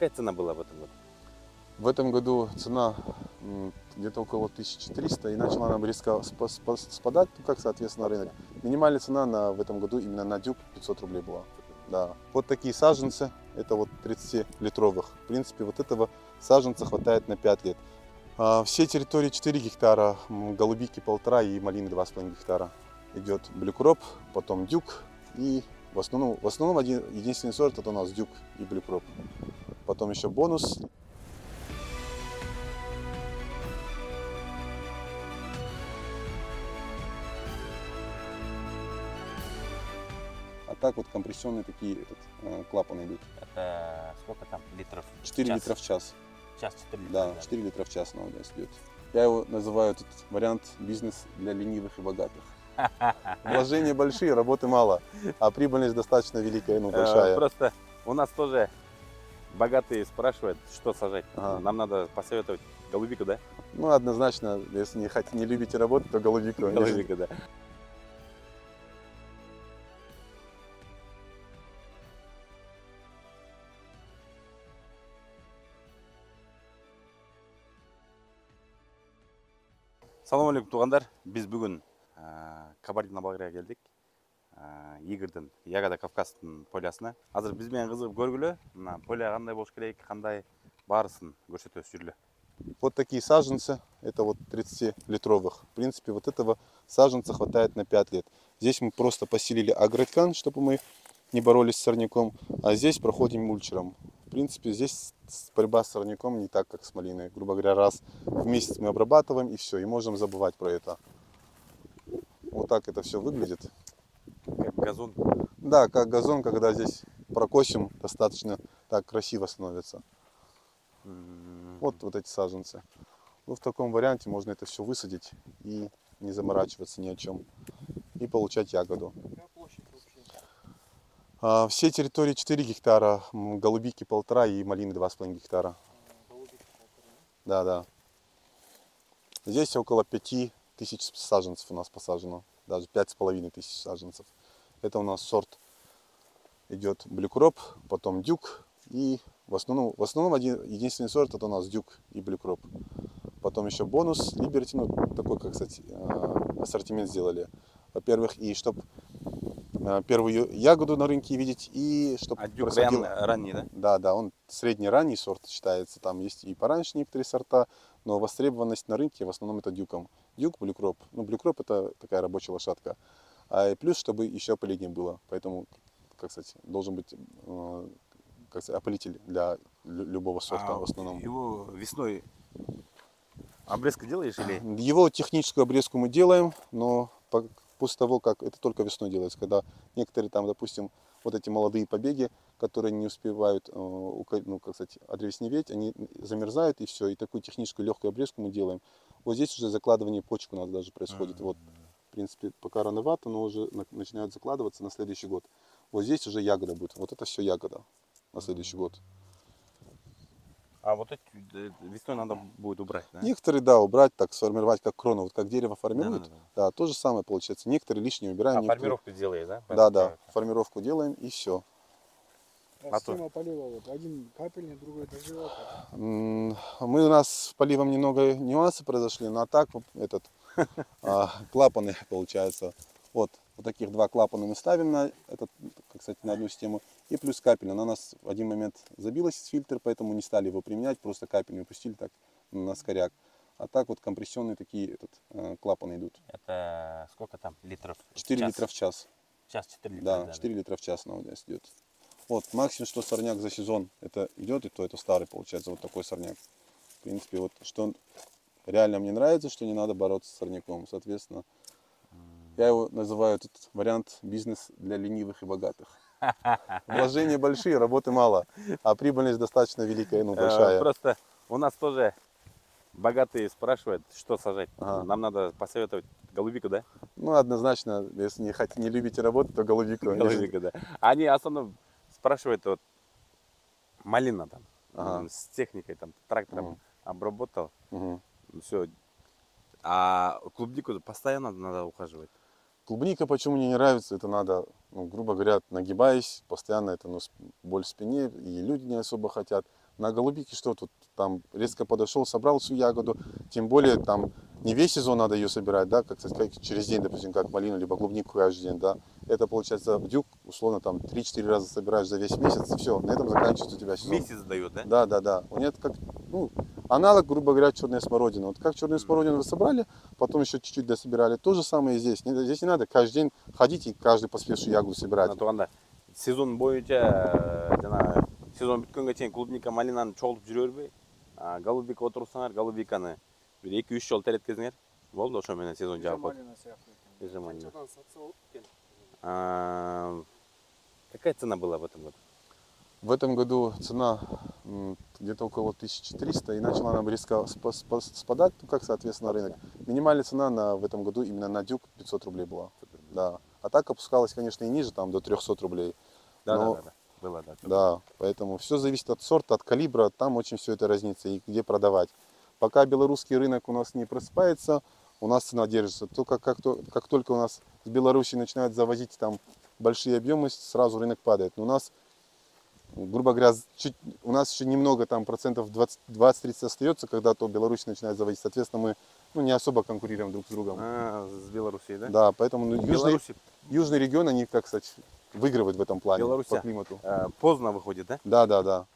какая цена была в этом году? В этом году цена где-то около 1400, и начала она резко спадать, ну, как соответственно рынок. Минимальная цена в этом году именно на дюк 500 рублей была. Да. Вот такие саженцы, это вот 30-литровых. В принципе, вот этого саженца хватает на 5 лет. Все территории 4 гектара, голубики 1,5 и малины 2,5 гектара. Идет блюкроп, потом дюк и в основном единственный сорт это у нас дюк и блюкроп. Потом еще бонус. А так вот компрессионные такие клапаны идут. Это сколько там литров? 4 литра в час. Час 4 литра. Да, 4 литра в час на удес идет. Я его называю этот вариант бизнес для ленивых и богатых. Вложения большие, работы мало, а прибыльность достаточно великая, ну большая. Просто у нас тоже богатые спрашивают, что сажать. Ага. Нам надо посоветовать голубику, да? Ну, однозначно, если не любите работать, то голубику. Голубика, да. Салам алейкум туғандар. Біз бүгін Кабардино-Балқарияға келдік. Игорьдің Ягода Кавказтың полясына. Азыр бізбен қызығып көргілі. Мына поля қандай болуш керек, қандай барысын көрсетіп жүрілі. Вот такие саженцы, это вот 30-литровых. В принципе, вот этого саженца хватает на 5 лет. Здесь мы просто поселили агроткан, чтобы мы не боролись с сорняком, а здесь проходим мульчером. В принципе, здесь борьба с сорняком не так, как с малиной. Грубо говоря, раз в месяц мы обрабатываем и все, и можем забывать про это. Вот так это все выглядит. Как газон. Да, как газон, когда здесь прокосим, достаточно так красиво становится. Вот эти саженцы. Ну, в таком варианте можно это все высадить и не заморачиваться ни о чем. И получать ягоду. Все территории 4 гектара, голубики 1,5 и малины 2,5 гектара. Да, да. Здесь около 5000 саженцев у нас посажено. Даже 5500 саженцев. Это у нас сорт идет блюкроп, потом дюк и в основном единственный сорт это у нас дюк и блюкроп. Потом еще бонус, либерти, ну такой, как, кстати, ассортимент сделали. Во-первых, и чтобы первую ягоду на рынке видеть, и чтобы дюк ранний, да? Да, да, он средний-ранний сорт считается. Там есть и пораньше некоторые сорта, но востребованность на рынке в основном это дюком. Дюк, блюкроп. Ну, блюкроп это такая рабочая лошадка. И плюс, чтобы еще опыление было. Поэтому, как сказать, должен быть опылитель для любого сорта в основном. Его весной обрезку делаешь или? Его техническую обрезку мы делаем, но после того, как это только весной делается, когда некоторые там, допустим, вот эти молодые побеги, которые не успевают, ну, как сказать, одревесневеть, они замерзают и все. И такую техническую легкую обрезку мы делаем. Вот здесь уже закладывание почек у нас даже происходит. Вот, в принципе, пока рановато, но уже начинают закладываться на следующий год. Вот здесь уже ягода будет. Вот это все ягода на следующий год. А вот эти весной надо будет убрать, да? Некоторые, да, убрать, так сформировать как крону, вот как дерево формируют. Да. Да, то же самое получается. Некоторые лишние убираем. Формировку делаешь, да? Да, да, формировку делаем и все. Система полива, вот один капельный, другой дождевой. У нас с поливом немного нюансы произошли, но так этот клапаны получается. Вот таких два клапана мы ставим на этот, кстати, на одну систему. И плюс капельный. Она у нас в один момент забилась фильтр, поэтому не стали его применять, просто капельный пустили так на скоряк. А так вот компрессионные такие клапаны идут. Это сколько там литров? 4 литра в час. Час 4 литра. Да, 4 литра в час на удес идет. Вот, максимум, что сорняк за сезон это идет, и то это старый получается, вот такой сорняк. В принципе, вот что реально мне нравится, что не надо бороться с сорняком. Соответственно, я его называю этот вариант бизнес для ленивых и богатых. Вложения большие, работы мало, а прибыльность достаточно великая, ну большая. Просто у нас тоже богатые спрашивают, что сажать. Ага. Нам надо посоветовать голубику, да? Ну, однозначно, если не любите работать, то голубику. Голубика, да. Они основном спрашивают, вот, малина там, с техникой, там, трактором обработал, все. А клубнику постоянно надо ухаживать. Клубника почему мне не нравится, это надо, ну, грубо говоря, нагибаясь, постоянно это боль в спине, и люди не особо хотят. На голубике что тут? Там резко подошел, собрал всю ягоду. Тем более там не весь сезон надо ее собирать, да, как сказать, через день, допустим, как малину, либо клубнику каждый день, да. Это получается дюк, условно, там 3-4 раза собираешь за весь месяц, и все, на этом заканчивается у тебя сезон. Месяц дает, да? Да, да, да. У нее как, ну, аналог, грубо говоря, черная смородина. Вот как черную смородину вы собрали, потом еще чуть-чуть дособирали. То же самое и здесь. Здесь не надо каждый день ходить и каждый поспевшую ягоду собирать. Туғанда сезон бойынша жана сезон бүткөнгө чейин клубника малинаны чогултуп жүрө бербей, голубика отурсаңар, голубиканы бир 2-3 жолу тереткезиңер. Болду, ошо менен сезон жаап коет. Малина сияқты екен. Ежа малина. Қаншадан сатса болып екен? Какая цена была в этом году? В этом году цена где-то около 1300, и начала она резко спадать, ну, как, соответственно, рынок. Минимальная цена в этом году именно на дюк 500 рублей была. Да. А так опускалась, конечно, и ниже, там до 300 рублей. Да, Но, да. Было, да. да, поэтому все зависит от сорта, от калибра, там очень все это разнится и где продавать. Пока белорусский рынок у нас не просыпается, у нас цена держится. Только как только у нас с Беларуси начинают завозить там большие объемы, сразу рынок падает. Но у нас, грубо говоря, у нас еще немного, там процентов 20-30 остается, когда то Беларусь начинает завозить. Соответственно, мы не особо конкурируем друг с другом. С Белоруссией, да? Да, поэтому Беларуси, южный регион, они, как сказать, выигрывают в этом плане Беларусь по климату. поздно выходит, да? Да, да, да.